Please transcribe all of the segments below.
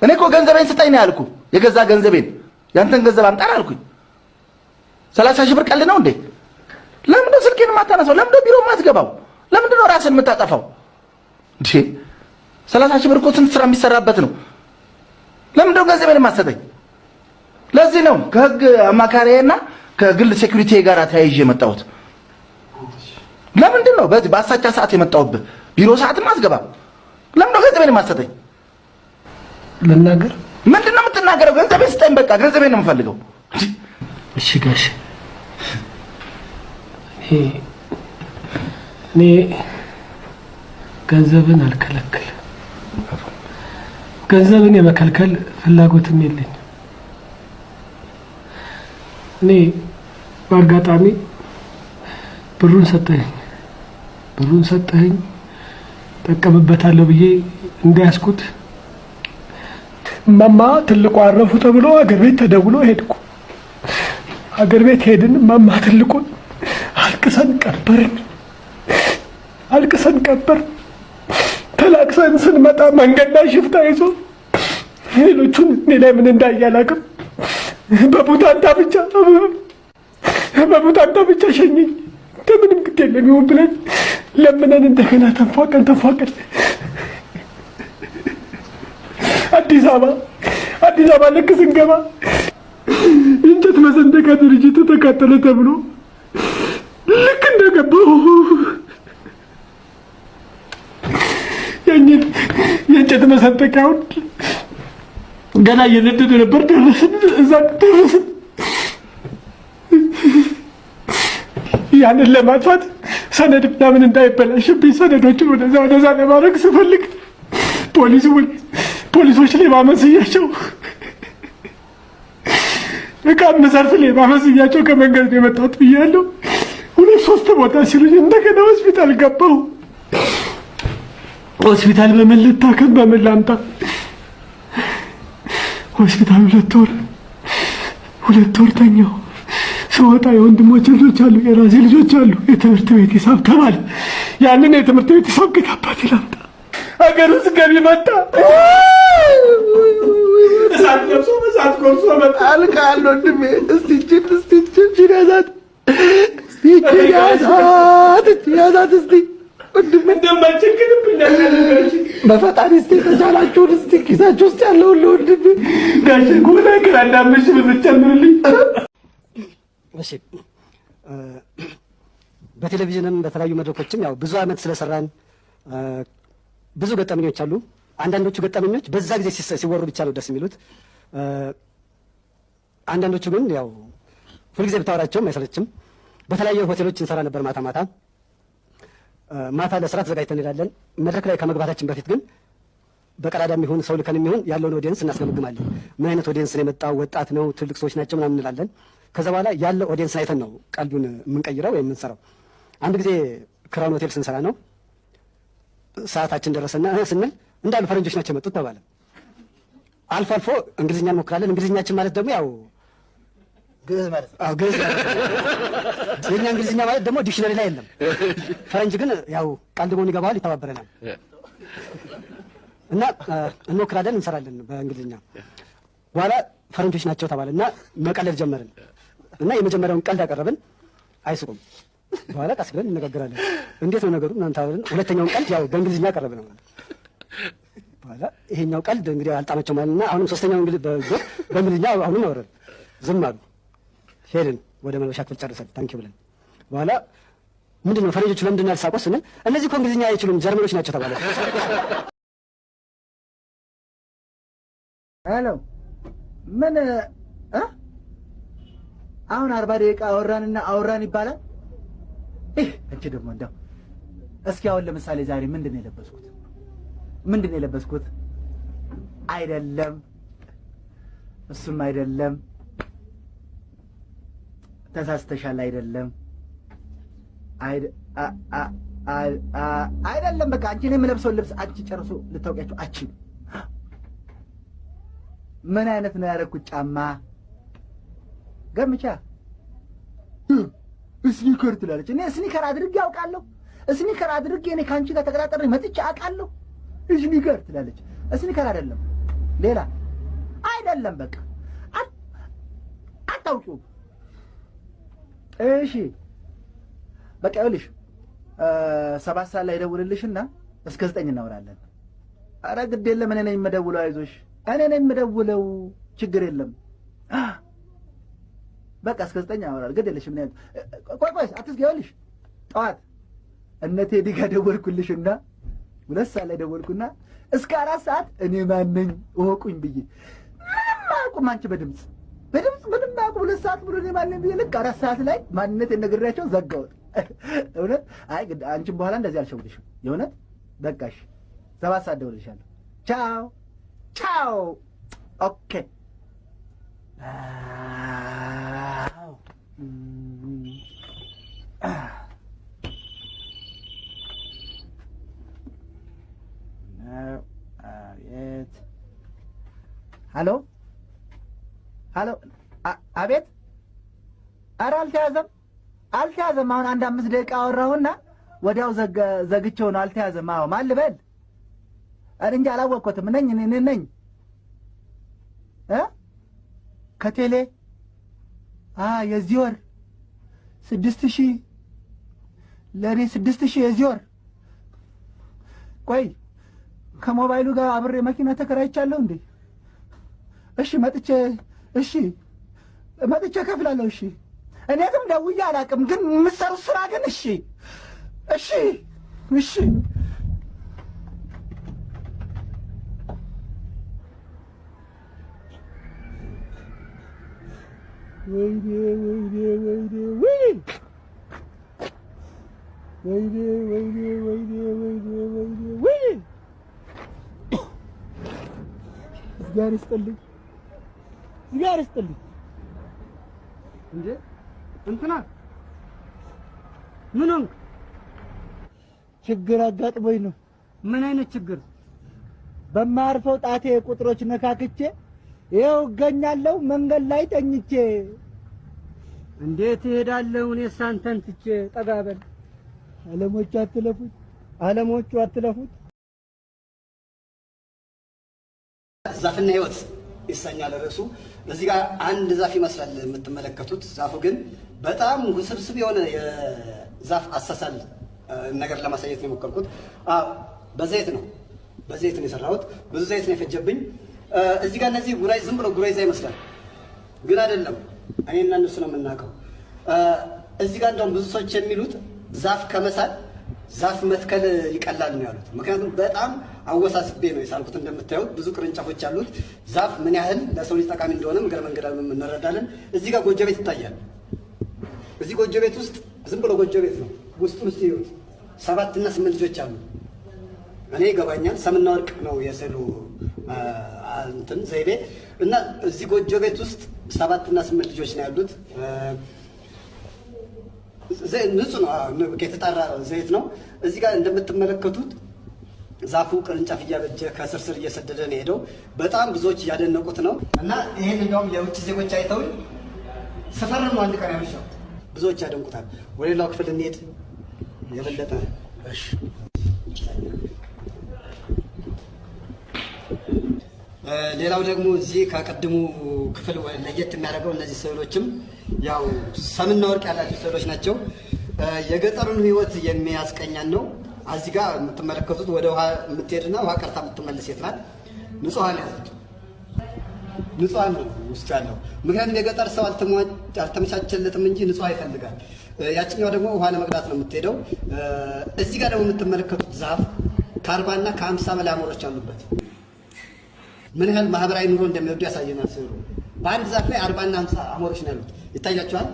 እኔ እኮ ገንዘቤን ስጠኝ ነው ያልኩ። የገዛ ገንዘቤን ያንተን ገንዘብ አምጣ አልኩኝ። 30 ሺህ ብር ቀልድ ነው እንዴ? ለምንድነው ስልኬን የማታነሳው? ለምንድነው ቢሮ የማትገባው? ለምንድነው ራስን የምታጠፋው? 30 ሺህ ብር እኮ ስንት ስራ የሚሰራበት ነው። ለምንድነው ገንዘቤን የማትሰጠኝ? ለዚህ ነው ከህግ አማካሪዬና ከግል ሴኩሪቲ ጋር ተያይዤ የመጣሁት። ለምንድነው በዚህ በአሳቻ ሰዓት የመጣሁብህ? ቢሮ ሰዓትም አትገባም። ለምንድነው ገንዘቤን የማትሰጠኝ? ልናገር? ምንድነው የምትናገረው? ገንዘቤን ስጠኝ በቃ። ገንዘቤን ነው የምፈልገው። እሺ ጋሽ፣ እኔ ገንዘብን አልከለክልም። ገንዘብን የመከልከል ፍላጎትም የለኝም። እኔ በአጋጣሚ ብሩን ሰጠኸኝ ጠቀምበታለሁ ብዬ እንዳያስኩት ማማ ትልቁ አረፉ ተብሎ አገር ቤት ተደውሎ ሄድኩ። አገር ቤት ሄድን። ማማ ትልቁን አልቅሰን ቀበርን። ተላቅሰን ስንመጣ መንገድ ላይ ሽፍታ ይዞ ሌሎቹን እኔ ላይ ምን እንዳያላቅም በቡታንታ ብቻ ሸኘኝ። ከምንም ግድ የለም ይሁን ብለን ለምነን እንደገና ተንፏቀን አዲስ አበባ ልክ ስንገባ እንጨት መሰንጠቂያ ድርጅቱ ተቃጠለ ተብሎ ልክ እንደገባሁ ያንን የእንጨት መሰንጠቂያውን ገና እየነደደ ነበር። ደረስን። ያንን ለማጥፋት ሰነድ ምናምን እንዳይበላሽብኝ ሰነዶችን ወደዛ ለማድረግ ስፈልግ ፖሊሶች ሌባ መስያቸው እቃ መሰርፍ ሌባ መስያቸው ከመንገድ ነው የመጣሁት ብያለሁ። 2-3 ቦታ ሲሉኝ እንደገና ሆስፒታል ገባሁ። ሆስፒታል በምን ልታከም በምን ላምጣ? ሆስፒታል 2 ወር ተኛሁ። ስወጣ የወንድሞች ልጆች አሉ፣ የራሴ ልጆች አሉ። የትምህርት ቤት ሂሳብ ተባለ። ያንን የትምህርት ቤት ሂሳብ ከየት አባቴ ላምጣ? ሀገር ውስጥ ገቢ መጣ። እሳት ቆርሶ መጣ። አልቃል ወንድሜ። እስቲ ያዛት እስቲ ወንድሜ እንደማይቸግርብኝ በፈጣሪ እስቲ ተቻላችሁን እስቲ ኪሳችሁ ውስጥ ያለውን ለወንድሜ ጋሽ ጉና ግን አንዳምሽ ብትጨምርልኝ። እሺ፣ በቴሌቪዥንም በተለያዩ መድረኮችም ያው ብዙ አመት ስለሰራን ብዙ ገጠመኞች አሉ። አንዳንዶቹ ገጠመኞች በዛ ጊዜ ሲወሩ ብቻ ነው ደስ የሚሉት። አንዳንዶቹ ግን ያው ሁልጊዜ ብታወራቸውም አይሰለችም። በተለያዩ ሆቴሎች እንሰራ ነበር። ማታ ለስራ ተዘጋጅተን እንሄዳለን። መድረክ ላይ ከመግባታችን በፊት ግን በቀዳዳም ይሁን ሰው ልከን የሚሆን ያለውን ኦዲየንስ እናስገመግማለን። ምን አይነት ኦዲየንስ ነው የመጣው? ወጣት ነው? ትልቅ ሰዎች ናቸው? ምናምን እንላለን። ከዛ በኋላ ያለው ኦዲየንስ አይተን ነው ቀልዱን የምንቀይረው ወይም የምንሰራው። አንድ ጊዜ ክራውን ሆቴል ስንሰራ ነው ሰዓታችን ደረሰና ስንል እንዳሉ ፈረንጆች ናቸው የመጡት ተባለ። አልፎ እንግሊዝኛ እንሞክራለን። እንግሊዝኛችን ማለት ደግሞ ያው ግዕዝ ማለት ነው። ግዕዝ ማለት የኛ እንግሊዝኛ ማለት ደግሞ ዲክሽነሪ ላይ የለም። ፈረንጅ ግን ያው ቀልድ መሆን ይገባዋል፣ ይተባበረናል። እና እንሞክራለን፣ እንሰራለን በእንግሊዝኛ። በኋላ ፈረንጆች ናቸው ተባለና መቀለድ ጀመርን እና የመጀመሪያውን ቀልድ ያቀረብን አይስቁም። በኋላ ቀስ ብለን እንነጋገራለን። እንዴት ነው ነገሩ እናንተ አብረን። ሁለተኛውን ቀልድ ያው በእንግሊዝኛ ያቀረብን ነው። በኋላ ይሄኛው ቀልድ እንግዲህ አልጣማቸው ማለትና አሁንም ሶስተኛው እንግዲህ በእንግሊዝኛ አሁንም አወረን። ዝም አሉ። ሄድን ወደ መልበሻ ክፍል ጨርሰን ታንኪው ብለን በኋላ ምንድነው ፈረንጆቹ ለምንድን ነው ያልሳቁት ስንል እነዚህ እኮ እንግሊዝኛ አይችሉም ጀርመኖች ናቸው ተባለ። ሄሎ ምን አሁን 40 ደቂቃ አወራን ይባላል። አንቺ ደግሞ እንደው እስኪ አሁን ለምሳሌ ዛሬ ምንድን ነው የለበስኩት? አይደለም እሱም አይደለም፣ ተሳስተሻል። አይደለም በቃ አንቺ ነው የምለብሰውን ልብስ አንቺ ጨርሶ ልታውቂያቸው አችም። ምን አይነት ነው ያደረኩት ጫማ? ገምቻ ስኒከር ትላለች። እኔ ስኒከር አድርጌ አውቃለሁ? ስኒከር አድርጌ እኔ ካንቺ ጋር ተቀጣጣሪ መጥቼ አውቃለሁ? ስኒከር ትላለች። ስኒከር አይደለም ሌላ አይደለም። በቃ አታውቂውም። እሺ በቃ ይኸውልሽ 7 ሰዓት ላይ ደውልልሽና እስከ 9 እናወራለን። ኧረ ግድ የለም እኔ ነኝ የምደውለው። አይዞሽ እኔ ነኝ የምደውለው። ችግር የለም። በቃ እስከ 9 እናወራለን። ግድ የለሽም። ቆይ አትስጊ። ይኸውልሽ ጠዋት እነ ቴዲ ጋር ደወልኩልሽና 2 ሰዓት ላይ ደወልኩና እስከ 4 ሰዓት እኔ ማን ነኝ እወቁኝ ብዬ ምንም አያውቁም። አንቺ በድምፅ ምንም አያውቁም። 2 ሰዓት ብሎ እኔ ማን ነኝ ብዬ ልክ 4 ሰዓት ላይ ማንነቴን ነግሬያቸው ዘጋሁት። እውነት አይ አንቺም በኋላ እንደዚህ አልሸውልሽም። የእውነት በቃሽ። 7 ሰዓት ደውልልሻለሁ። ቻው ቻው። ኦኬ ሄሎ አቤት። ኧረ አልተያዘም። አሁን 5 ደቂቃ አወራሁና ወዲያው ዘግቼው ነው። አልተያዘም። አዎ ማን ልበል? እንጂ አላወቅኩትም። እኔ ነኝ ከቴሌ የዚህ ወር 6000 ለእኔ 6000 የዚህ ወር። ቆይ ከሞባይሉ ጋር አብሬ መኪና ተከራይቻለሁ እንዴ? እሺ መጥቼ እከፍላለሁ። እሺ እኔ ግን ደውዬ አላውቅም። ግን የምትሰሩት ስራ ግን እሺ ወይኔ እግዚአብሔር ይስጥልኝ። እንዴ እንትና ምን ሆንክ? ችግር አጋጥሞኝ ነው። ምን አይነት ችግር? በማርፈው ጣቴ ቁጥሮች ነካክቼ ይኸው እገኛለሁ መንገድ ላይ ተኝቼ። እንዴት እሄዳለሁ እኔስ አንተን ትቼ? ጠጋ በል። ዓለሞቹ አትለፉት። ዛፍና ሕይወት ይሰኛል ርዕሱ። እዚህ ጋር አንድ ዛፍ ይመስላል የምትመለከቱት። ዛፉ ግን በጣም ውስብስብ የሆነ የዛፍ አሳሳል ነገር ለማሳየት ነው የሞከርኩት። በዘይት ነው የሰራሁት። ብዙ ዘይት ነው የፈጀብኝ። እዚህ ጋር እነዚህ ዝም ብሎ ጉራይዛ ይመስላል፣ ግን አይደለም። እኔና እነሱ ነው የምናውቀው። እዚህ ጋር እንደውም ብዙ ሰዎች የሚሉት ዛፍ ከመሳል ዛፍ መትከል ይቀላል ነው ያሉት። ምክንያቱም በጣም አወሳስቤ ነው የሳልኩት። እንደምታዩት ብዙ ቅርንጫፎች አሉት። ዛፍ ምን ያህል ለሰው ልጅ ጠቃሚ እንደሆነ መንገድ እንረዳለን። እዚህ ጋር ጎጆ ቤት ይታያል። እዚህ ጎጆ ቤት ውስጥ ዝም ብሎ ጎጆ ቤት ነው። ውስጥ ይኸውት 7 እና 8 ልጆች አሉ። እኔ ይገባኛል። ሰምና ወርቅ ነው የስዕሉ እንትን ዘይቤ እና እዚህ ጎጆ ቤት ውስጥ 7 እና 8 ልጆች ነው ያሉት። ንጹህ ነው፣ የተጣራ ዘይት ነው። እዚህ ጋር እንደምትመለከቱት ዛፉ ቅርንጫፍ እያበጀ ከስር እየሰደደ ነው ሄደው። በጣም ብዙዎች እያደነቁት ነው እና ይሄን እንደውም የውጭ ዜጎች አይተውኝ ሰፈር ነው አንድ ቀን ያመሻው። ብዙዎች ያደንቁታል። ወደ ሌላው ክፍል እንሄድ የበለጠ። እሺ ሌላው ደግሞ እዚህ ከቀድሙ ክፍል ለየት የሚያደርገው እነዚህ ስዕሎችም ያው ሰምና ወርቅ ያላቸው ስዕሎች ናቸው። የገጠሩን ሕይወት የሚያስቀኛን ነው። እዚህ ጋር የምትመለከቱት ወደ ውሃ የምትሄድና ውሃ ቀርታ የምትመለስ ሴት ናት። ንጹሃን ያዘችው ንጹሃን ነው ውስጥ ያለው። ምክንያቱም የገጠር ሰው አልተመቻቸለትም እንጂ ንጹሃ ይፈልጋል። ያችኛው ደግሞ ውሃ ለመቅዳት ነው የምትሄደው። እዚህ ጋር ደግሞ የምትመለከቱት ዛፍ ከ40 እና ከ50 በላይ አሞሮች አሉበት። ምን ያህል ማህበራዊ ኑሮ እንደሚወዱ ያሳየናል ስዕሉ። በአንድ ዛፍ ላይ 40 እና 50 አሞሮች ነው ያሉት። ይታያቸዋል።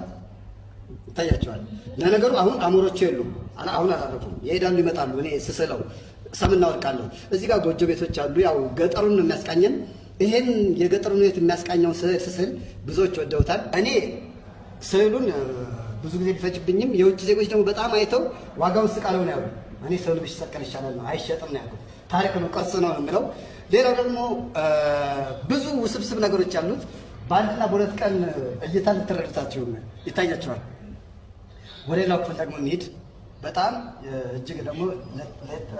ለነገሩ አሁን አሞሮቹ የሉም። አሁን አላረፉም። ይሄዳሉ ይመጣሉ። እኔ ስስለው ሰምና ወርቃለሁ። እዚህ ጋር ጎጆ ቤቶች አሉ። ያው ገጠሩን ነው የሚያስቃኘን። ይሄን የገጠሩን ቤት የሚያስቃኘውን ስዕል ብዙዎች ወደውታል። እኔ ስዕሉን ብዙ ጊዜ ቢፈጅብኝም የውጭ ዜጎች ደግሞ በጣም አይተው ዋጋውን ስቃለው ነው ያሉ። እኔ ስዕሉ ቢሰቀል ይሻላል ነው፣ አይሸጥም ነው ያሉት። ታሪክ ነው፣ ቅርስ ነው የምለው። ሌላው ደግሞ ብዙ ውስብስብ ነገሮች አሉት። በአንድና በሁለት ቀን እይታ ልትረዱታቸው ይታያቸዋል። ወደ ሌላው ክፍል ደግሞ እንሂድ። በጣም እጅግ ደግሞ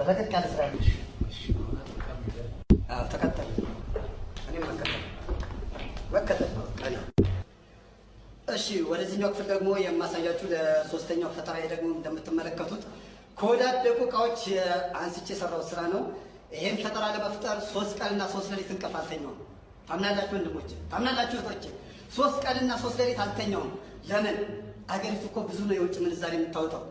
ረቀቅ ያለ ስራ ተከተል። እሺ ወደዚህኛው ክፍል ደግሞ የማሳያችሁ ለሶስተኛው ፈጠራዬ ደግሞ እንደምትመለከቱት ከወዳደቁ እቃዎች አንስቼ የሰራው ስራ ነው። ይሄን ፈጠራ ለመፍጠር 3 ቀንና 3 ሌሊት እንቅልፍ አልተኛውም። ታምናላችሁ ወንድሞቼ? ታምናላችሁ እህቶቼ? 3 ቀንና 3 ሌሊት አልተኛውም። ለምን? አገሪቱ እኮ ብዙ ነው የውጭ ምንዛሬ የምታወጣው።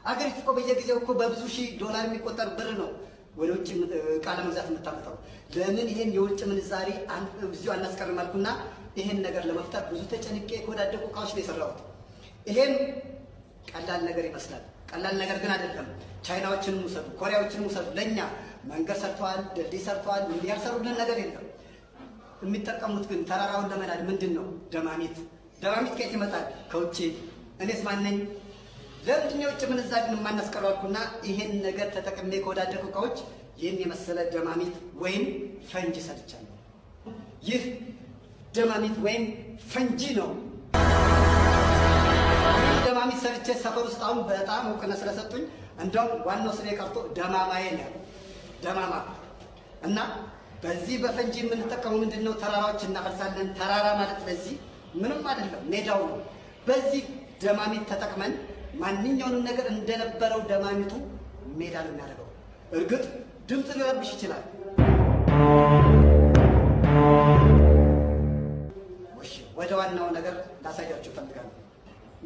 አገሪቱ እኮ በየጊዜው እኮ በብዙ ሺህ ዶላር የሚቆጠር ብር ነው ወደ ውጭ ዕቃ ለመግዛት የምታመጣው። ለምን ይሄን የውጭ ምንዛሬ እዚሁ አናስቀርም አልኩና ይሄን ነገር ለመፍጠር ብዙ ተጨንቄ ከወዳደቁ እቃዎች ነው የሰራሁት። ይሄን ቀላል ነገር ይመስላል። ቀላል ነገር ግን አይደለም። ቻይናዎችን ውሰዱ፣ ኮሪያዎችን ውሰዱ። ለኛ መንገድ ሰርተዋል፣ ድልድይ ሰርተዋል። እንዲህ ያልሰሩልን ነገር የለም። የሚጠቀሙት ግን ተራራውን ለመናድ ምንድን ነው? ደማሚት። ደማሚት ከየት ይመጣል? ከውጭ። እኔስ ማነኝ? ለምንድን ነው የውጭ ምንዛሬ የማናስቀረው አልኩና ይሄን ነገር ተጠቅሜ ከወዳደቁ እቃዎች ይህን የመሰለ ደማሚት ወይም ፈንጂ ሰርቻለሁ። ይህ ደማሚት ወይም ፈንጂ ነው። ደማሚት ሰርቼ ሰፈር ውስጥ አሁን በጣም እውቅና ስለሰጡኝ እንደውም ዋናው ስሜ ቀርቶ ደማማዬ ነው። ደማማ እና በዚህ በፈንጂ የምንጠቀመው ምንድነው? ተራራዎች እናፈልሳለን። ተራራ ማለት ለዚህ ምንም አይደለም፣ ሜዳው ነው። በዚህ ደማሚት ተጠቅመን ማንኛውንም ነገር እንደነበረው ደማሚቱ ሜዳ ነው የሚያደርገው። እርግጥ ድምፅ ሊረብሽ ይችላል። ወደ ዋናው ነገር ላሳያችሁ እፈልጋለሁ።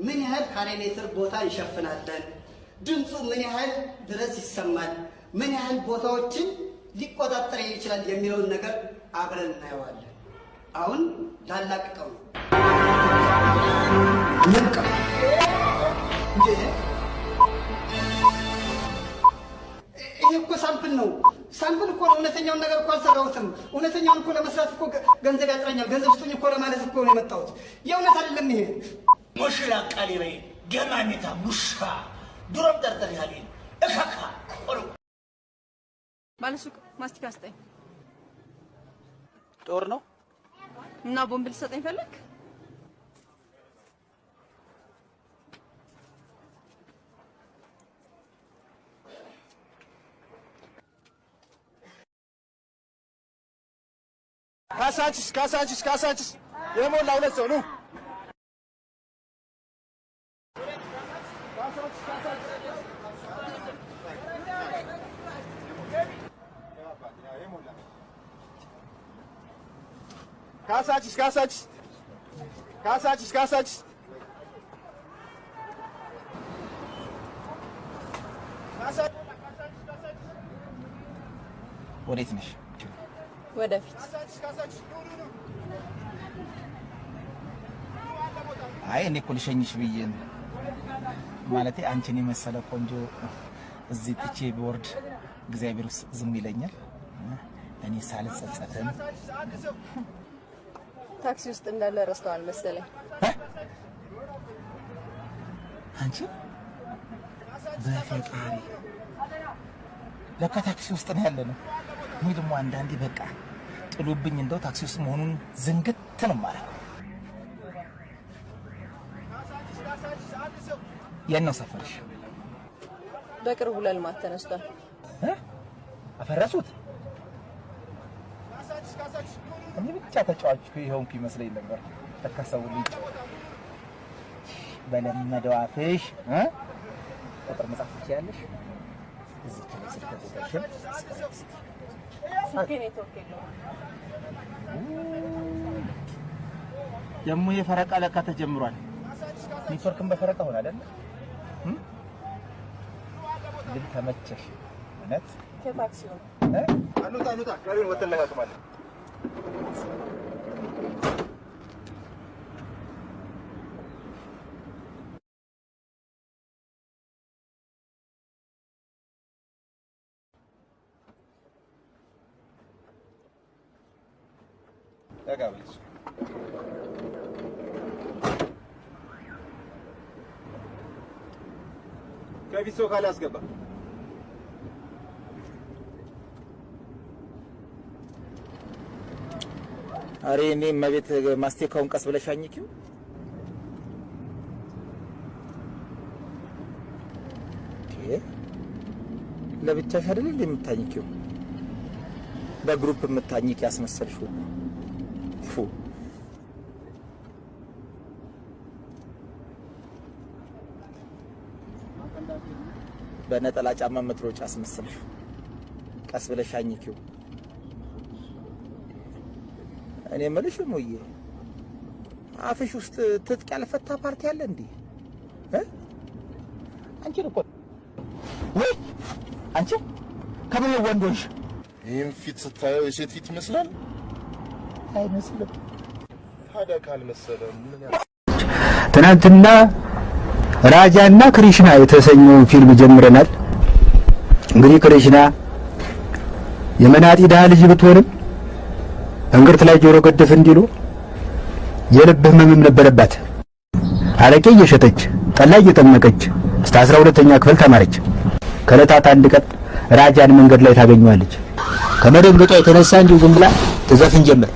ምን ያህል ካሬ ሜትር ቦታ ይሸፍናለን? ድምፁ ምን ያህል ድረስ ይሰማል? ምን ያህል ቦታዎችን ሊቆጣጠር ይችላል የሚለውን ነገር አብረን እናየዋለን። አሁን ላላቅቀው ነው። ልንቀው እንዴ! ይሄ እኮ ሳምፕል ነው። ሳምፕል እኮ ነው። እውነተኛውን ነገር እኮ አልሰራሁትም። እውነተኛውን እኮ ለመስራት እኮ ገንዘብ ያጥረኛል። ገንዘብ ስጡኝ እኮ ለማለት እኮ ነው የመጣሁት። የእውነት አይደለም ይሄ። ሙሽራ ቃሌ በይ ገማሜታ ሙሻ ድሮም ጠርጠር ያለ እካካ ቆሮ ባለሱቅ ማስቲካ ስጠኝ። ጦር ነው እና ቦምብ ልሰጠኝ ፈለክ? ካሳንችስ የሞላ 2 ሰው ነው። ካሳንችስ ወዴት ነሽ? ወደፊት። አይ እኔ እኮ ልሸኝሽ ብዬ ነው። ማለቴ አንቺን የመሰለ ቆንጆ እዚህ ትቼ ቢወርድ እግዚአብሔር ዝም ይለኛል። እኔ ሳልጸጸትም ታክሲ ውስጥ እንዳለ ረስተዋል መሰለኝ። አንቺ በፈጣሪ ለካ ታክሲ ውስጥ ነው ያለነው። እኔ ደግሞ አንዳንዴ በቃ ጥሉብኝ እንደው ታክሲ ውስጥ መሆኑን ዝንግት ነው ማለት ነው። የት ነው ሰፈርሽ? በቅርቡ ለልማት ተነስቷል። አፈረሱት? እኔ ብቻ ተጫዋች ይሆንኩ ይመስለኝ ነበር። ተከሰው ልጅ በለመደው አፍሽ ቁጥር መጻፍ ትችያለሽ። እዚህ ከስልክ ቁጥርሽን ስልኬ ኔትወርክ የለውም። ደግሞ የፈረቃ ለካ ተጀምሯል። ኔትወርክም በፈረቃ ሆነ አይደል? ግን ተመቸሽ እውነት? ከታክሲው አኑታ ጋሪውን ወተን ለካክማለን። ያጋብልሽ ከቢት ሰው ካላስገባ አሬ እኔ መቤት ማስቴካውን ቀስ ብለሽ አኝኪው። ለብቻሽ አይደል እንደምታኝኪው? በግሩፕ የምታኝኪ ያስመሰልሽው። በነጠላ ጫማ መትሮጫ አስመስልሽ ቀስ ብለሽ አኝኪው። እኔ የምልሽ ሙዬ አፍሽ ውስጥ ትጥቅ ያልፈታ ፓርቲ አለ እንዴ? አንቺ እኮ ወይ አንቺ ከምን ወንዶሽ ይህም ፊት ስታየው የሴት ፊት ይመስላል? አይመስልም። ታዲያ ካልመሰለ ምን ያ ትናንትና ራጃና ክሪሽና የተሰኘውን ፊልም ጀምረናል። እንግዲህ ክሪሽና የመናጢ ድሃ ልጅ ብትሆንም እንግርት ላይ ጆሮ ገደፍ እንዲሉ የልብ ህመምም ነበረባት። አረቄ እየሸጠች ጠላ እየጠመቀች እስከ 12ኛ ክፍል ተማረች። ከዕለታት አንድ ቀን ራጃን መንገድ ላይ ታገኘዋለች። ከመደንገጧ የተነሳ እንዲሁ ዝም ብላ ትዘፍን ጀመር።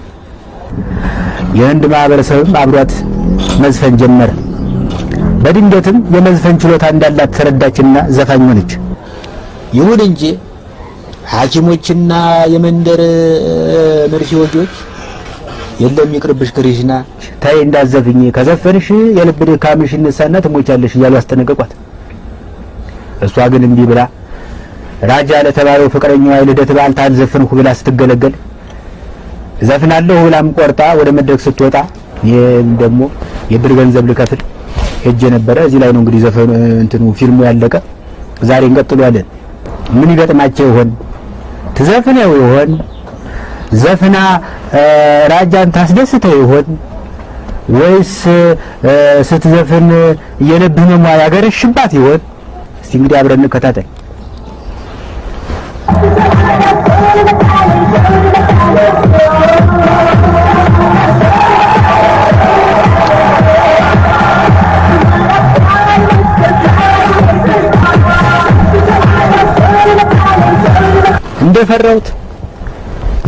የህንድ ማህበረሰብም አብሯት መዝፈን ጀመረ። በድንገትም የመዝፈን ችሎታ እንዳላት ተረዳችና ዘፋኝ ሆነች። ይሁን እንጂ ሐኪሞችና የመንደር መርፌ ወጊዎች የለም ይቅርብሽ ክሪሽና ታይ እንዳዘፍኝ ከዘፈንሽ የልብ ድካምሽ ይነሳና ትሞቻለሽ እያሉ አስጠነቀቋት። እሷ ግን እምቢ ብላ ራጃ ለተባለው ፍቅረኛዋ የልደት በዓል ታዘፍንኩ ብላ ስትገለገል ዘፍናለሁ ብላም ቆርጣ ወደ መድረክ ስትወጣ ይሄም ደግሞ የብር ገንዘብ ልከፍል ሄጄ ነበረ። እዚህ ላይ ነው እንግዲህ ዘፈኑ እንትኑ ፊልሙ ያለቀ። ዛሬ እንቀጥሏለን። ምን ይገጥማቸው ይሆን? ትዘፍነው ይሆን? ዘፍና ራጃን ታስደስተው ይሆን? ወይስ ስትዘፍን የልብ ህመሟ ያገረሽባት ይሆን? እስቲ እንግዲህ አብረን እንከታተል።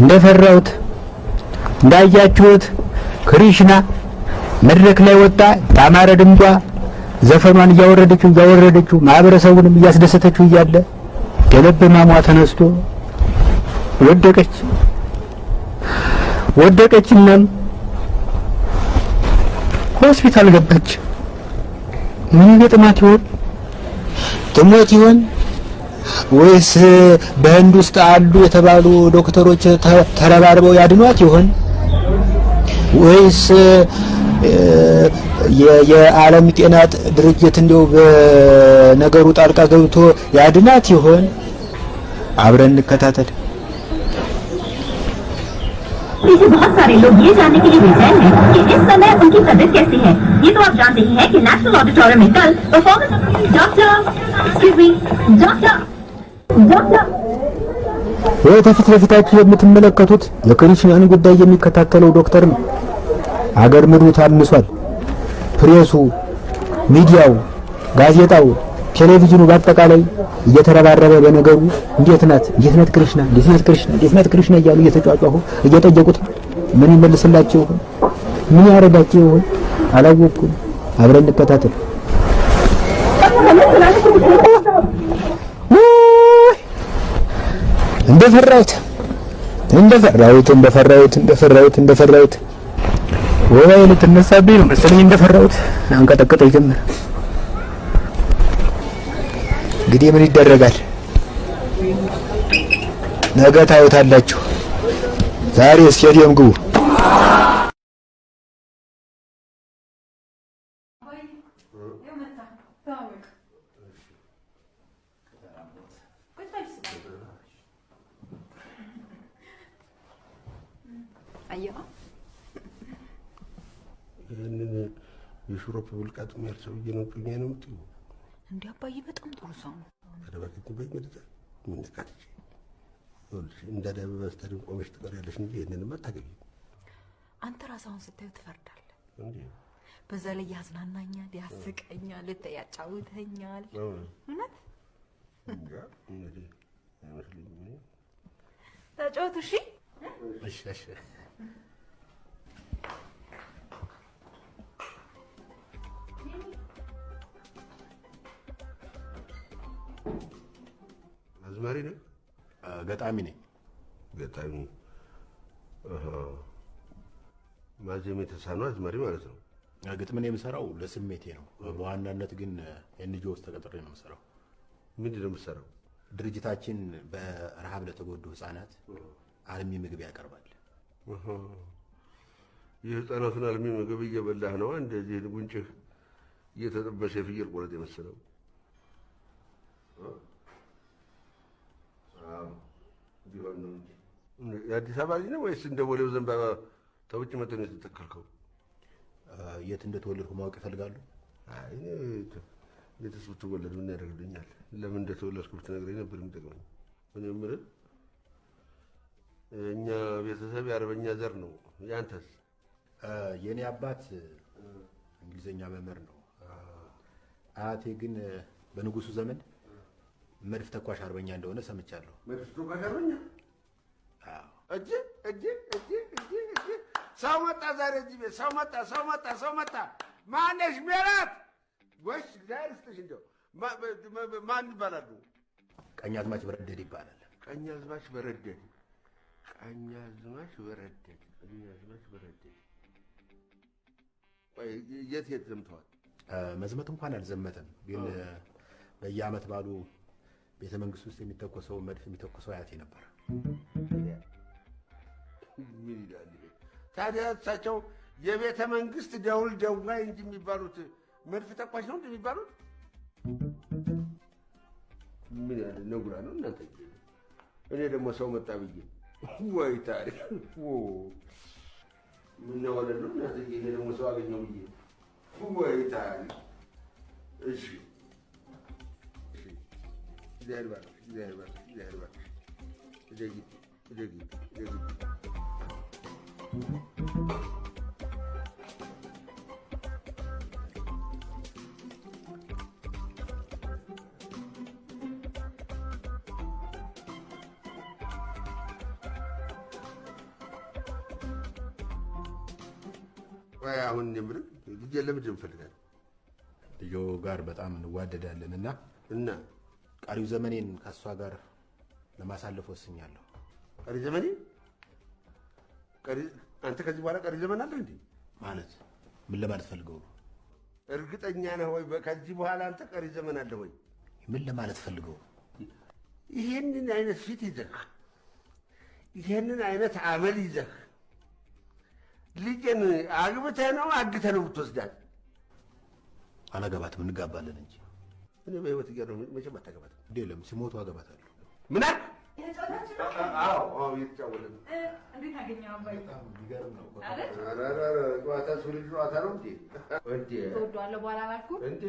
እንደፈራሁት እንዳያችሁት ክሪሽና መድረክ ላይ ወጣ። ያማረ ድምጿ ዘፈኗን እያወረደችው ማህበረሰቡንም እያስደሰተችው እያለ የልብ ህመሟ ተነስቶ ወደቀችና ሆስፒታል ገባች። ምን ገጥማት ይሆን? ትሞት ይሆን? ወይስ በህንድ ውስጥ አሉ የተባሉ ዶክተሮች ተረባርበው ያድኗት ይሆን? ወይስ የዓለም ጤና ድርጅት እንደው በነገሩ ጣልቃ ገብቶ ያድናት ይሆን? አብረን እንከታተል። पीछे बहुत सारे लोग ये जानने के लिए बेचैन हैं कि इस समय उनकी तबीयत कैसी है। ये तो आप जानते ही हैं कि नेशनल ऑडिटोरियम में कल performance doctor ከፊት ለፊታችሁ የምትመለከቱት የክሪሽናን ጉዳይ የሚከታተለው ዶክተር ነው። አገር ምድሩ ታምሷል። ፕሬሱ፣ ሚዲያው፣ ጋዜጣው፣ ቴሌቪዥኑ በአጠቃላይ እየተረባረበ በነገሩ እንዴት ናት ክሪሽና እያሉ እየተጫጫሁ እየጠየቁት ምን ይመልስላቸው ይሆን? ምን ያረጋቸው ይሆን? አላወቅኩም። አብረን እንከታተል። እንደፈራሁት ወይ ልትነሳብኝ ነው መሰለኝ። እንደፈራሁት አንቀጠቀጠኝ ጀመረ። እንግዲህ ምን ይደረጋል? ነገ ታዩታላችሁ። ዛሬ ስቴዲየም ግቡ። የሹሮፕ ብልቃጥ የሚያል ሰውዬ ነው ቅኛ ነው የምትይው? እንደ አባዬ በጣም ጥሩ ሰው ነው። ተደባክት በይመጣ ምን ተካትች እንደ ደበበ ስታዲየም ቆመሽ ትቀሪያለሽ እንጂ ይሄንንማ አታገቢም። አንተ ራስህን ስታዩ ትፈርዳለህ እንዴ? በዛ ላይ ያዝናናኛል፣ ያስቀኛል፣ ያጫውተኛል። እውነት እንዴ? እንዴ? አይመስልኝም። ተጫወቱ። እሺ እሺ። አዝማሪ ነው? ገጣሚ ነኝ። ገጣሚ ማዜም የተሳነው አዝማሪ ማለት ነው። ግጥምን የምሰራው ለስሜቴ ነው። በዋናነት ግን ኤንጂኦ ውስጥ ተቀጥሬ ነው የምሰራው። ምንድን ነው የምትሰራው? ድርጅታችን በረሃብ ለተጎዱ ህፃናት አልሚ ምግብ ያቀርባል። የህፃናቱን አልሚ ምግብ እየበላህ ነው እንደዚህ ጉንጭህ እየተጠበሰ የፍየል ቆረጥ የመሰለው? ቢሆን ነው እንጂ የአዲስ አበባ ልጅ ነው ወይስ እንደ ቦሌው ዘንባባ ተውጭ መጥተህ ነው የተተከልከው? የት እንደተወለድኩ ማወቅ ይፈልጋሉ? አይ የትስ ብትወለድ ምን ያደርግልኛል? ለምን እንደተወለድኩ ብትነግረኝ ነበር የሚጠቅመኝ። እኔ የምልህ እኛ ቤተሰብ የአርበኛ ዘር ነው። ያንተስ? የኔ አባት እንግሊዘኛ መምህር ነው። አያቴ ግን በንጉሱ ዘመን መድፍ ተኳሽ አርበኛ እንደሆነ ሰምቻለሁ። መድፍ ተኳሽ አርበኛ? እጅ ሰው መጣ ዛሬ እዚህ ቤት። ሰው መጣ። ማነሽ? ሜላት ወይስ እግዚአብሔር ይስጥሽ። እንደው ማን ይባላሉ? ቀኛዝማች በረደድ ይባላል። ቀኛዝማች በረደድ። የት ዘምተዋል? መዝመት እንኳን አልዘመተም፣ ግን በየዓመት ባሉ ቤተ መንግስት ውስጥ የሚተኮሰው መድፍ የሚተኮሰው አያቴ ነበር። ምን ይላል ታዲያ? እሳቸው የቤተ መንግስት ደውል ደዋይ እንጂ የሚባሉት መድፍ ተኳሽ ነው እንደሚባሉት? ምን ያለ ነጉራ ነው እናንተ። እኔ ደግሞ ሰው መጣ ብዬ ወይ ታሪክ ምን ወለ ነው እናንተ። እኔ ደግሞ ሰው አገኘው ብዬ ወይ ታሪክ። እሺ እግዚአብሔር ይባርክ። እደጊ አሁን የምልህ ልጄ ለምንድን ነው የምፈልጋት? ልጆ ጋር በጣም እንዋደዳለን እና ቀሪው ዘመኔን ከእሷ ጋር ለማሳለፍ ወስኛለሁ። ቀሪ ዘመኔ? አንተ ከዚህ በኋላ ቀሪ ዘመን አለ እንዴ? ማለት ምን ለማለት ፈልገው ነው? እርግጠኛ ነህ ወይ ከዚህ በኋላ አንተ ቀሪ ዘመን አለ ወይ? ምን ለማለት ፈልገው ነው? ይሄንን አይነት ፊት ይዘህ ይሄንን አይነት አመል ይዘህ ልጄን አግብተህ ነው አግተህ ነው የምትወስዳት? አላገባትም፣ እንጋባለን እንጂ። እኔ በህይወት እያለሁ መቼም አታገባትም። የለም ሲሞቱ አገባታለሁ። ምን አልክ? አዎ እየተጫወትን ነው። እንዴት አገኘኸው አባዬ? የሚገርም ነው ጨዋታ ስልክ ጨዋታ ነው እንዴ? ትወደዋለህ በኋላ አላልኩም እንዴ?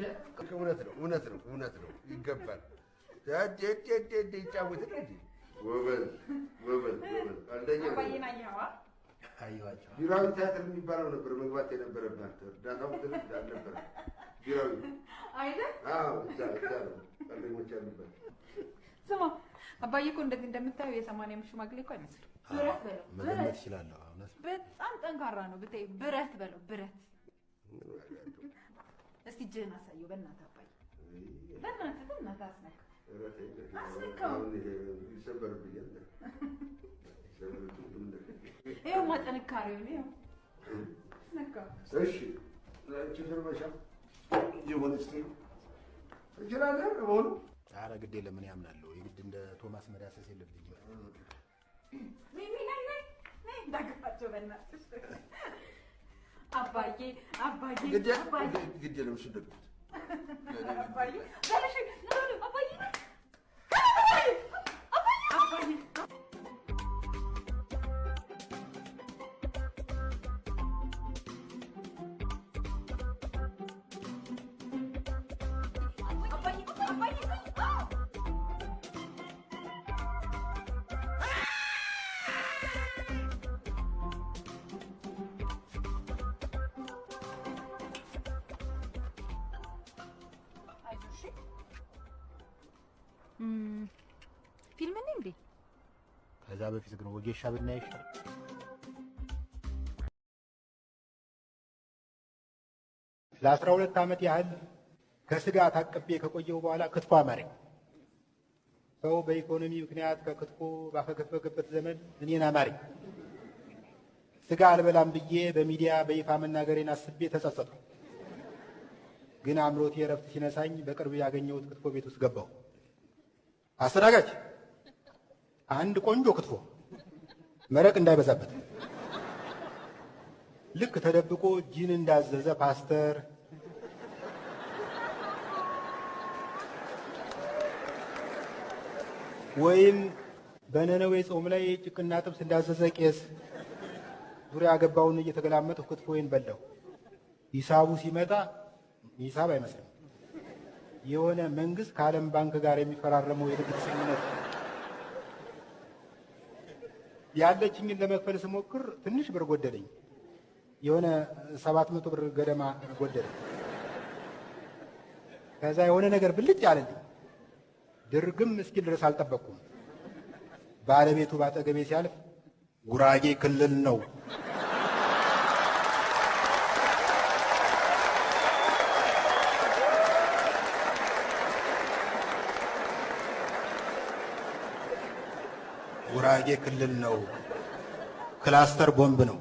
እውነት ነው ይገባል። ይጫወት ነው እንዴ? ጎበዝ አንደኛ አባዬን አየኸዋ? አየኋቸው። ቢራዊ ቲያትር የሚባለው ነበር መግባት የነበረባት። እርዳታው ትንሽ አልነበረ ቢራዊ አይደል? እዛ ነው ጓደኞች ያሉበት። ስማ አባዬ እኮ እንደዚህ እንደምታየው የ80 ዓመት ሽማግሌ እኮ አይመስልም። ብረት በለው መገመት እችላለሁ። በጣም ጠንካራ ነው ብታይ። ብረት በለው ብረት። እስቲ እጅህን አሳየው በእናትህ አባዬ፣ በእናትህ አስነካ። አስነካው። ይሰበርብኛል። ይኸውማ ጥንካሬውን ይኸው አስነካው። እሺ አንቺ ፍርመሻ ይሁን እስኪ እችላለሁ በሆኑ። ኧረ ግድ የለም እኔ አምናለሁ። የግድ እንደ ቶማስ መዳሰስ የለብኝም። ነይ እንዳገባቸው በእናትሽ አባዬ ግድ የለም እሱ ደግሞት አባዬ በልሽ አባዬ ፊልም ነው እንዴ? ከዛ በፊት ግን ወጌሻ ብናይ ይሻላል። ለ12 ዓመት ያህል ከስጋ ታቅቤ ከቆየው በኋላ ክትፎ አማረኝ። ሰው በኢኮኖሚ ምክንያት ከክትፎ ባፈገፈገበት ዘመን እኔን አማረኝ። ስጋ አልበላም ብዬ በሚዲያ በይፋ መናገሬን አስቤ ተጸጸትኩ። ግን አእምሮቴ እረፍት ሲነሳኝ በቅርብ ያገኘሁት ክትፎ ቤት ውስጥ ገባሁ። አስተናጋጅ አንድ ቆንጆ ክትፎ መረቅ እንዳይበዛበት። ልክ ተደብቆ ጂን እንዳዘዘ ፓስተር ወይም በነነዌ ጾም ላይ ጭቅና ጥብስ እንዳዘዘ ቄስ ዙሪያ ገባውን እየተገላመጥኩ ክትፎዬን በላው። ሂሳቡ ሲመጣ ሂሳብ አይመስልም። የሆነ መንግስት ከዓለም ባንክ ጋር የሚፈራረመው የንግድ ስምምነት ያለችኝን ለመክፈል ስሞክር ትንሽ ብር ጎደለኝ። የሆነ 700 ብር ገደማ ጎደለኝ። ከዛ የሆነ ነገር ብልጭ አለልኝ። ድርግም እስኪል ድረስ አልጠበቅኩም። ባለቤቱ ባጠገቤ ሲያልፍ ጉራጌ ክልል ነው ጉራጌ ክልል ነው፣ ክላስተር ቦምብ ነው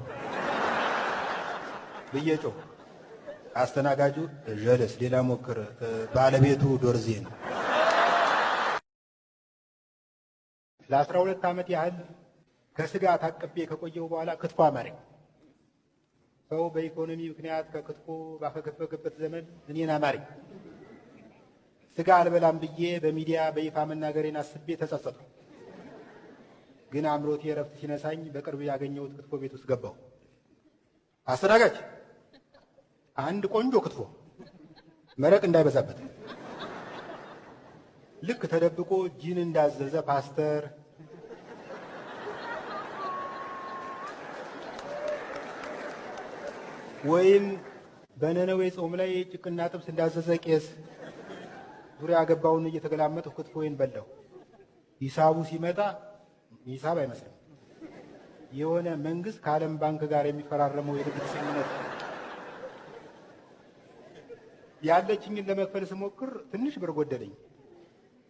ብዬ ጮህ። አስተናጋጁ ጀለስ ሌላ ሞክር፣ ባለቤቱ ዶርዜ ነው። ለ12 ዓመት ያህል ከስጋ ታቅቤ ከቆየው በኋላ ክትፎ አማረኝ። ሰው በኢኮኖሚ ምክንያት ከክትፎ ባፈገፈገበት ዘመን እኔን አማረኝ። ስጋ አልበላም ብዬ በሚዲያ በይፋ መናገሬን አስቤ ተጸጸትኩ። ግን አምሮቴ ረፍት ሲነሳኝ በቅርብ ያገኘሁት ክትፎ ቤት ውስጥ ገባሁ። አስተናጋጅ አንድ ቆንጆ ክትፎ መረቅ እንዳይበዛበት። ልክ ተደብቆ ጂን እንዳዘዘ ፓስተር ወይም በነነዌ ጾም ላይ ጭቅና ጥብስ እንዳዘዘ ቄስ ዙሪያ ገባውን እየተገላመጥኩ ክትፎዬን በላው። ሂሳቡ ሲመጣ ሂሳብ አይመስልም። የሆነ መንግስት ከዓለም ባንክ ጋር የሚፈራረመው የንግድ ስምምነት ያለችኝን ለመክፈል ስሞክር ትንሽ ብር ጎደለኝ።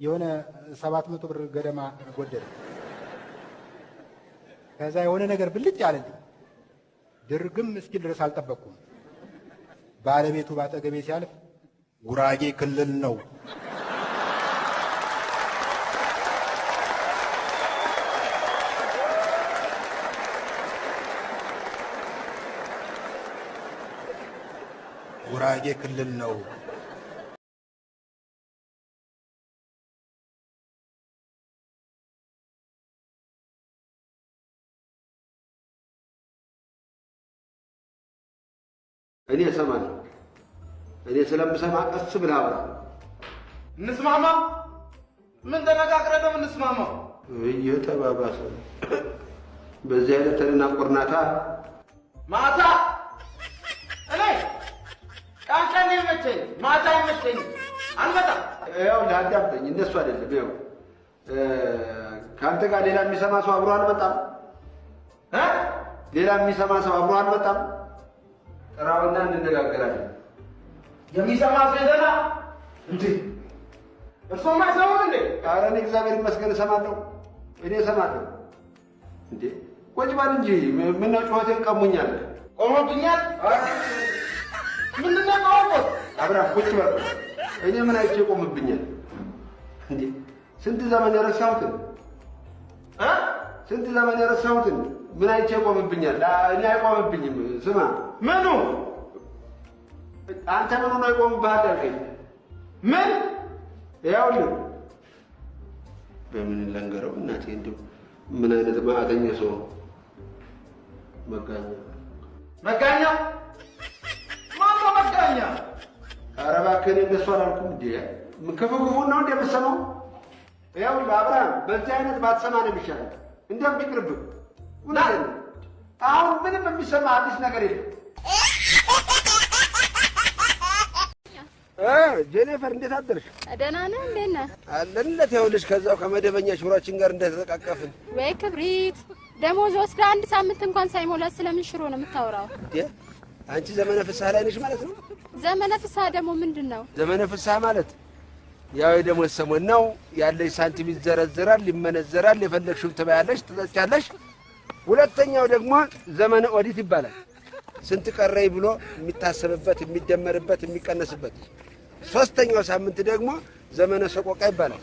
የሆነ 700 ብር ገደማ ጎደለኝ። ከዛ የሆነ ነገር ብልጭ አለልኝ። ድርግም እስኪል ድረስ አልጠበቅኩም። ባለቤቱ ባጠገቤ ሲያልፍ ጉራጌ ክልል ነው ጉራጌ ክልል ነው። እኔ እሰማለሁ። እኔ ስለምሰማ ቀስ ብለህ አውራ። እንስማማ። ምን ተነጋግረን ነው የምንስማማው? እየተባባሰ በዚህ አይነት ተደናቆርናታ ማታ እኔ ቀን ይመቸኝ፣ ማታ ይመቸኝ። አልመጣም። ያው ለአዳምጠኝ። እንደሱ አይደለም። ያው ከአንተ ጋር ሌላ የሚሰማ ሰው አብሮ አልመጣም። ሌላ የሚሰማ ሰው አብሮ አልመጣም። ጥራውና እንነጋገራለን። የሚሰማ ሰው ይዘና እንዴ? እርሶማ አይሰሙም እንዴ? ኧረ እኔ እግዚአብሔር ይመስገን እሰማለሁ። እኔ እሰማለሁ። እንዴ ቁጭ በል እንጂ ምነው ጩኸቴን ቀሙኛል? ቆሞብኛል? ምንድን ነው የቆመው? አብራም ቁጭ በል። እኔ ምን አይቼ ቆምብኛል? እንዴ ስንት ዘመን የረሳሁትን ስንት ዘመን የረሳሁትን ምን አይቼ ቆምብኛል? እኔ አይቆምብኝም። ስማ ምኑ? አንተ ምኑ ነው ይቆምብሃል ያልከኝ? ምን? ይኸውልህ በምን ለንገረው እናቴ፣ እንደው ምን አይነት ማዕተኛ ሰው መጋኛ መጋኛ? ማነው መጋኛ? ኧረ እባክህ እኔ እንደሱ አላልኩም። እንዴ ምን ክፉን ነው እንደ የምትሰማው? ይኸውልህ አብርሃም በዚህ አይነት ባትሰማ ነው የሚሻለው። እንደውም ቢቅርብህ። አሁን ምንም የሚሰማ አዲስ ነገር የለም። ጄኒፈር እንዴት አደርሽ? ደህና ነህ? እንዴት ነህ? አለንለት። ይኸውልሽ ከዛው ከመደበኛ ሽሮአችን ጋር እንደተጠቃቀፍን። ወይ ክብሪት፣ ደሞዝ ወስዳ አንድ ሳምንት እንኳን ሳይሞላ ስለምን ሽሮ ነው የምታወራው? አንቺ ዘመነ ፍስሐ ላይ ነሽ ማለት ነው? ዘመነ ፍስሐ ደግሞ ምንድን ነው? ዘመነ ፍስሐ ማለት ያው የደሞዝ ሰሞን ነው። ያለሽ ሳንቲም ይዘረዘራል፣ ይመነዘራል፣ የፈለግሽውን ትበያለሽ፣ ትጠጫለሽ። ሁለተኛው ደግሞ ዘመነ ኦዲት ይባላል። ስንት ቀረኝ ብሎ የሚታሰብበት፣ የሚደመርበት፣ የሚቀነስበት። ሶስተኛው ሳምንት ደግሞ ዘመነ ሰቆቃ ይባላል።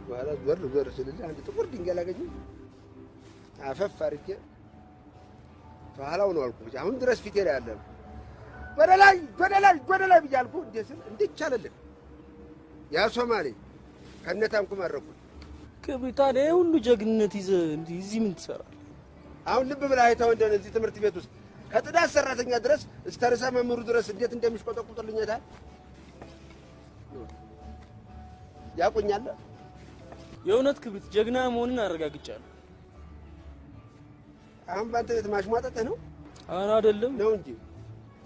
በኋላ ዞር ስልልህ አንድ ጥቁር ድንጋይ ላገኘሁ አፈፍ አድርጌ ከኋላው ነው አልኩህ። አሁን ድረስ ፊቴ ላይ ያለ ወደ ላይ ብያልኩ እንዴት ቻለልህ? ያ ሶማሌ ከነታንኩ ማረኩት። ክብሪት ታዲያ ሁሉ ጀግንነት ይዘህ እዚህ ምን ትሰራለህ? አሁን ልብ ብለህ አይተኸው እንደሆነ እዚህ ትምህርት ቤት ውስጥ ከጽዳት ሰራተኛ ድረስ እስከ ርዕሰ መምህሩ ድረስ እንዴት እንደሚሽቆጠቁጥልኝ አይተሃል? ያቁኛል። የእውነት ክብሪት ጀግና መሆንን አረጋግጫለሁ። አሁን ባንተ ቤት ማሽሟጠጥህ ነው? ኧረ አይደለም ነው እንጂ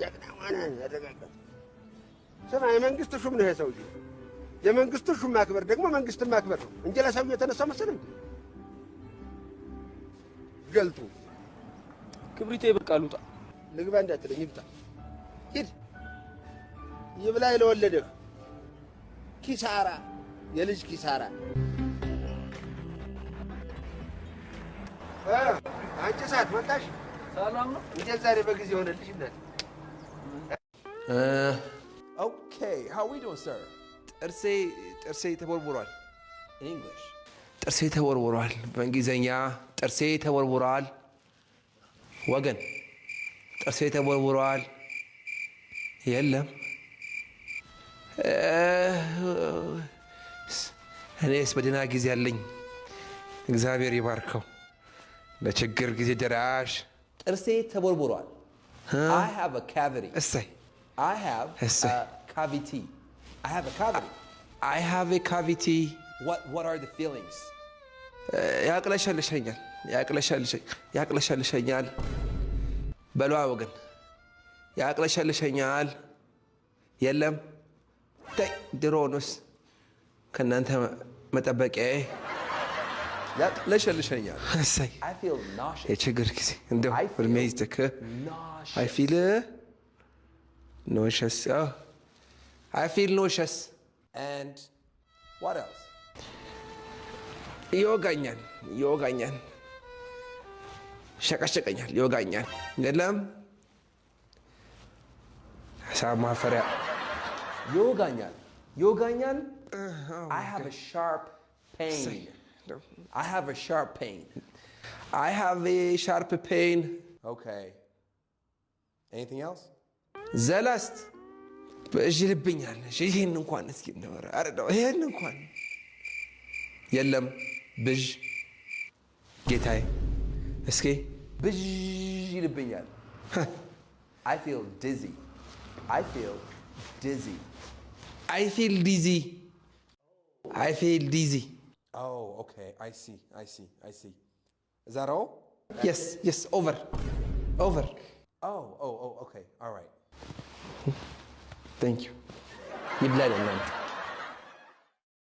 ጀግና መሆንን ያረጋግጥ። ስማ የመንግስት ሹም ነው ይሄ ሰውዬ። የመንግስቱ ሹም ማክበር ደግሞ መንግስትን ማክበር ነው እንጂ ለሰውዬው የተነሳው መሰለህ እንዴ? ገልጡ ክብሪቴ በቃ ልውጣ። ልግባ እንዳትለኝ ይብጣ። ሂድ ይብላኝ ለወለደህ ኪሳራ፣ የልጅ ኪሳራ። አንቺ ሰዓት መጣሽ? ሰላም ነው? እንዴት ዛሬ በጊዜ ሆነልሽ? እናት Okay, how we doing, sir? ጥርሴ ተቦርቡሯል። English. ጥርሴ ተቦርቡሯል። በእንግሊዘኛ ጥርሴ ተቦርቡሯል። ወገን ጥርሴ ተቦርቡሯል። የለም እኔስ በደህና ጊዜ አለኝ። እግዚአብሔር ይባርከው። ለችግር ጊዜ ደራሽ ጥርሴ ተቦርቡሯል። I have a cavity. እሰይ I have a cavity. I have a cavity. I have a cavity. What are the feelings? ያቅለሸልሸኛል በሏ ወገን ያቅለሸልሸኛል። የለም ድሮንስ ከእናንተ መጠበቂያዬ ያቅለሸልሸኛል። እሰይ የችግር ጊዜ እንደው እድሜ ይስጥክ። I feel nauseous. I feel nauseous. And what else? ይወጋኛል፣ ሸቀሸቀኛል፣ ይወጋኛል። የለም ሀሳብ ማፈሪያ ይወጋኛል። I have a sharp pain. I have a sharp pain. Okay. Anything else? ዘላስት በእጅልብኛል። ይሄን እንኳን እስኪ እንደወራ አረዳው። ይሄን እንኳን የለም ብዥ ጌታዬ እስኪ ብዥ ይልብኛል። I feel dizzy. I feel dizzy. Oh, okay. I see. Is that all? Yes. Over. Oh, okay. All right. Thank you. ይብላል እናንተ።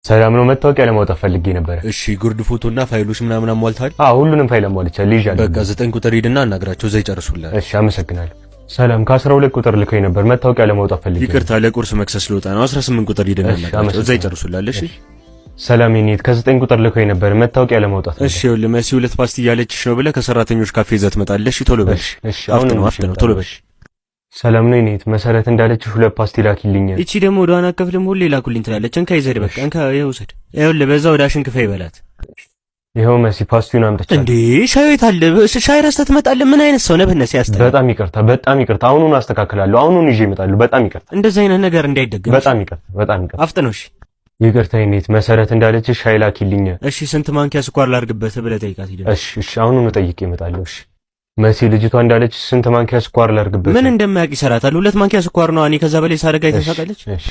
ሰላም ነው። መታወቂያ ለማውጣት ፈልጌ ነበር። እሺ፣ ጉርድ ፎቶና ፋይሎች ምናምን አሟልታል? ሁሉንም ፋይል አሟልቻለሁ። ይዣለሁ። በቃ 9 ቁጥር ሂድና አናግራቸው፣ እዛ ይጨርሱልሃል። እሺ፣ አመሰግናለሁ። ሰላም ከ12 ቁጥር ልከኝ ነበር። መታወቂያ ለማውጣት ፈልጌ። ይቅርታ፣ ለቁርስ መክሰስ ልወጣ ነው። 18 ቁጥር ሂድና አናግራቸው፣ እዛ ይጨርሱልሃል። እሺ። ሰላም ይኔት ከ9 ቁጥር ልከኝ ነበር። መታወቂያ ለማውጣት። እሺ፣ ይኸውልህ መሲ 2 ፓስቲ እያለችሽ ነው ብለህ ከሰራተኞች ካፌ ይዘህ ትመጣለህ። እሺ፣ ቶሎ በል። እሺ፣ አሁን ነው ቶሎ በል። ሰላም ነው ይኔት መሰረት እንዳለችሽ 2 ፓስቲ ላኪልኝ። እቺ ደግሞ ወደ ዋና ከፍልም ሁሌ ላኩልኝ ትላለች። እንካ ይዘህ በቃ እንካ ይውሰድ። ይኸውልህ በዛ ወደ አሽን ክፈይ ይበላት። ይኸው መሲ ፓስቲውን አምጥቻለሁ። እንዴ ሻይ የት አለ? ሻይ ረስተህ ትመጣለህ? ምን አይነት ሰው ነህ? በእነሱ ያስጠላ። በጣም ይቅርታ። አሁኑን አስተካክላለሁ። አሁኑን ይዤ እመጣለሁ። በጣም ይቅርታ። እንደዚህ አይነት ነገር እንዳይደገም። በጣም ይቅርታ። አፍጥነው። እሺ ይቅርታ ይኔት መሰረት እንዳለችሽ ሻይ ላኪልኝ። እሺ ስንት ማንኪያ ስኳር ላድርግበት ብለህ ጠይቃት ሂድ። እሺ አሁኑን ጠይቄ እመጣለሁ። እሺ መሲ ልጅቷ እንዳለች ስንት ማንኪያ ስኳር ላድርግበት? ምን እንደማያውቅ ይሰራታል። 2 ማንኪያ ስኳር ነው። እኔ ከዛ በላይ ሳደርጋ ይተሳቀለች። እሺ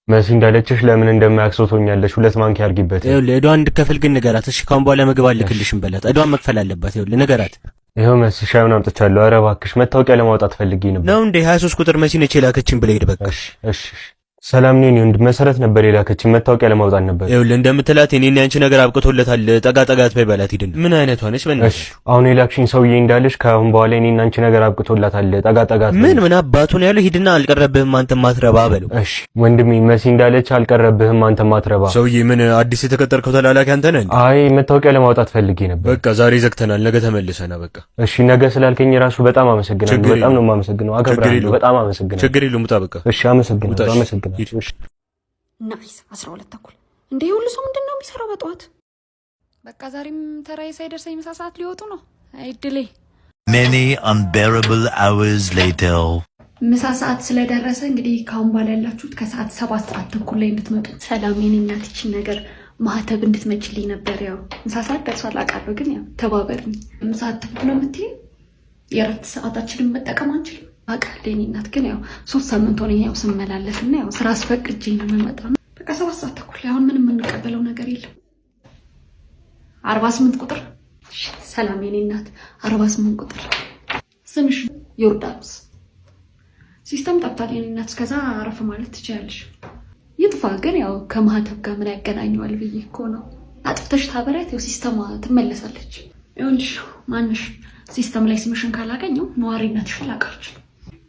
መሲ እንዳለችሽ ለምን እንደማያውቅ ሶቶኛለሽ። 2 ማንኪያ አድርጊበት። ይኸውልህ ዕዳዋን እንድከፍል ግን ንገራት። እሺ ካሁን በኋላ ምግብ አልክልሽም በላት። ዕዳዋን መክፈል አለባት። ይኸውልህ ንገራት። ይኸው መሲ ሻዩን አምጥቻለሁ። ኧረ እባክሽ መታወቂያ ለማውጣት ፈልጌ ነበር። ነው እንዴ? 23 ቁጥር መሲ ነች የላከችን ብለህ ሂድ በቃ። እሺ ሰላም ነኝ። ወንድ መሰረት ነበር የላከችን መታወቂያ ለማውጣት ነበር። ይኸውልህ እንደምትላት እኔና ያንቺ ነገር አብቅቶለታል። ጠጋ ትበይ በላት ሂድ። ምን አይነቷ ነች? እሺ አሁን የላክሽኝ ሰውዬ እንዳለሽ ከአሁን በኋላ እኔና አንቺ ነገር አብቅቶላታል። ጠጋ ምን አባቱ ነው ያለው? ሂድና አልቀረብህም አንተ ማትረባ በለው። እሺ ወንድሜ መሲ እንዳለች አልቀረብህም አንተ ማትረባ። ሰውዬ ምን አዲስ የተቀጠርከው ተላላኪ አንተ ነህ? አይ መታወቂያ ለማውጣት ፈልጌ ነበር። በቃ ዛሬ ዘግተናል፣ ነገ ተመልሰና በቃ። እሺ ነገ ስላልከኝ ራሱ በጣም አመሰግናለሁ። በጣም ነው የማመሰግነው። አከብራለሁ። በጣም አመሰግናለሁ። ችግር የለውም። ውጣ በቃ። እሺ አመሰግናለሁ። እሺ ናይስ 12 ተኩል እንዴ ሁሉ ሰው ምንድነው የሚሰራው በጧት? በቃ ዛሬም ተራይ ሳይደርሰኝ ምሳ ሰዓት ሊወጡ ነው። አይድሌ Many unbearable hours later ምሳ ሰዓት ስለደረሰ እንግዲህ ካሁን በኋላ ያላችሁት ከሰዓት 7 ሰዓት ተኩል ላይ እንድትመጡ። ሰላም የኔ እናት ይቺን ነገር ማህተብ እንድትመችልኝ ነበር። ያው ምሳ ሰዓት ደርሷል አውቃለሁ፣ ግን ያው ተባበርኝ። ምሳ ተኩል ነው የምትይኝ? የእረፍት ሰዓታችንን መጠቀም አንችልም? አውቃለሁ የኔ እናት፣ ግን ያው 3 ሳምንት ሆነኝ ያው ስመላለስና ያው ስራ አስፈቅጄ ነው የምመጣው። በቃ 7 ሰዓት ተኩል ላይ አሁን ምንም የምንቀበለው ነገር የለም። 48 ቁጥር ሰላም የኔ እናት 48 ቁጥር። ስምሽ ዮርዳኖስ። ሲስተም ጠፍቷል የኔ እናት፣ እስከዛ አረፍ ማለት ትችያለሽ። ይጥፋ ግን ያው ከማህተብ ጋር ምን ያገናኘዋል ብዬ እኮ ነው። አጥፍተሽ ታበሪያት ያው ሲስተማ ትመለሳለች። ይኸውልሽ ማንሽ ሲስተም ላይ ስምሽን ካላገኘው ነዋሪነትሽን ላውቃችሁ።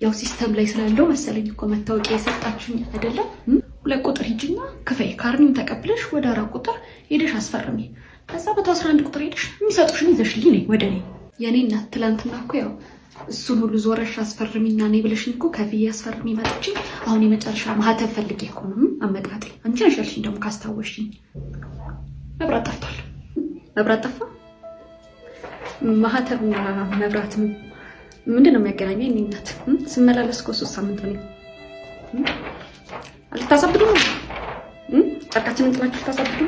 ያው ሲስተም ላይ ስላለው መሰለኝ እኮ መታወቂያ የሰጣችሁኝ አይደለም። 2 ቁጥር ሂጂና ክፈይ፣ ካርኒውን ተቀብለሽ ወደ 4 ቁጥር ሄደሽ አስፈርሚ። ከዛ በ11 ቁጥር ሄደሽ የሚሰጡሽን ይዘሽልኝ ነይ ወደ እኔ። የኔ እናት ትላንትና እኮ ያው እሱን ሁሉ ዞረሽ አስፈርሚና ነይ ብለሽኝ እኮ ከፍዬ አስፈርሚ መጥቼ አሁን የመጨረሻ ማህተብ ፈልጌ እኮ ነው አመጣጤ። አንቺ ነሽ ያልሽኝ ደግሞ ካስታወሽኝ። መብራት ጠፍቷል። መብራት ጠፋ። ማህተብና መብራት ምንድን ነው የሚያገናኘው? የኔ እናት ስመላለስ እኮ 3 ሳምንት ነው። አልታሳብዱ ነው ጨርቃችንን ጥላችሁ ታሳብዱ